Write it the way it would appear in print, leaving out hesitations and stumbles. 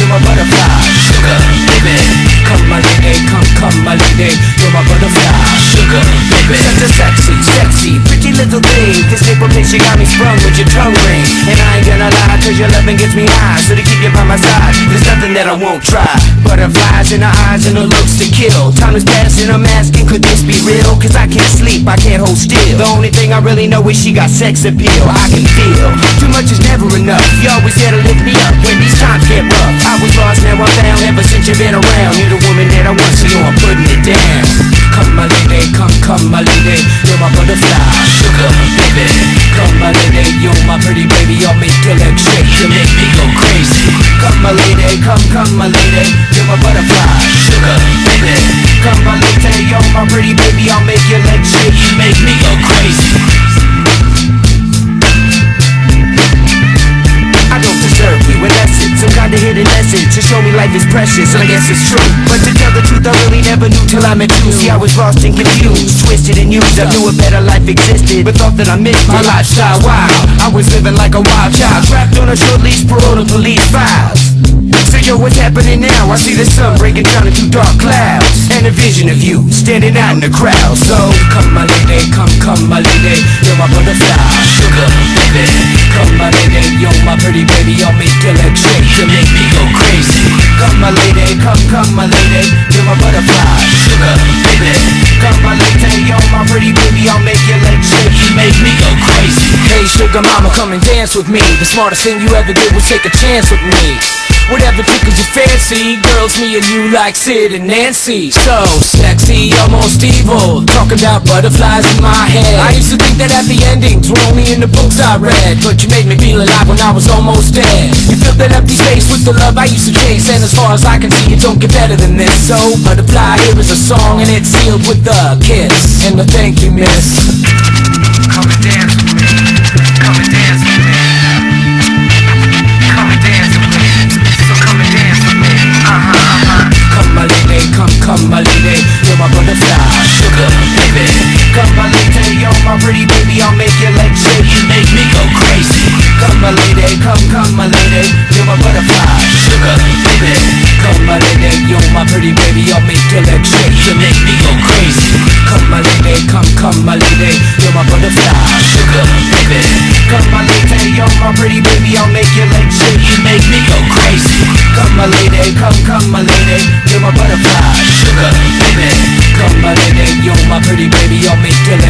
you're my butterfly. Sugar, baby, come my lady, come my lady, you're my butterfly. Sugar, baby, such a sexy, pretty little thing. This April bitch, you got me sprung with your tongue ring. And I ain't gonna lie, cause your loving gets me high. So to keep you by my side, there's nothing that I won't try. Butterflies in her eyes and her looks to kill. Time is passing, I'm asking, could this be real? Cause I can't sleep, I can't hold still. The only thing I really know is she got sex appeal. I can feel, too much is never enough. You always there to lift me up when these times get rough. I was lost, now I'm found, ever since you've been around. You're the woman that I want, so you know I'm putting it down. Come my lady, come my lady, you're my butterfly. Sugar, baby, come my lady, you're my pretty baby. I'll make your legs shake, you make me go crazy. Come my lady, come my lady, you're my butterfly. Sugar, baby, come my lady, you're my pretty baby. I'll make your legs shake, you make me go crazy. I don't deserve you, and that's it. Some kind of hidden message to show me life is precious, and I guess it's true. But to tell the truth, I really never knew till I met you. See, I was lost and confused, twisted and used. I knew a better life existed, but thought that I missed my lifestyle. Wild, I was living like a wild child, trapped on a short leash, parole to police files. So yo, what's happening now? I see the sun breaking down into dark clouds, and a vision of you standing out in the crowd. So come my lady, come my lady, you're my butterfly. Sugar, baby, come my lady, you're my pretty baby. I'll make your legs shake, you make me go crazy. Come my lady, come my lady, you're my butterfly. Sugar, baby, come my lady, you're my pretty baby. I'll make your legs shake, you make me go crazy. Hey sugar mama, come and dance with me. The smartest thing you ever did was take a chance with me. Whatever tickles your fancy, girls, me and you like Sid and Nancy. So sexy, almost evil, talking about butterflies in my head. I used to think that happy endings were only in the books I read, but you made me feel alive when I was almost dead. You filled that empty space with the love I used to chase, and as far as I can see, it don't get better than this. So butterfly, here is a song, and it's sealed with a kiss and a thank you, miss. Come and dance with me, come and dance with me, come and dance with me. Come my lady, come my lady, you're my butterfly. Sugar, baby, come my lady, you're my pretty baby. I'll make your legs shake, you make me go crazy. Come my lady, come my lady, you're my butterfly. Sugar, baby, come my lady, you're my pretty baby. I'll make your legs shake, you make me go crazy. Come my lady, come my lady, you're my butterfly. Sugar, baby, come my lady, you're my pretty baby. I'll make your legs shake, you make me go crazy. Come my lady, come my lady, you're my butterfly. Sugar, baby, come my lady, you're my pretty baby. I'll make your legs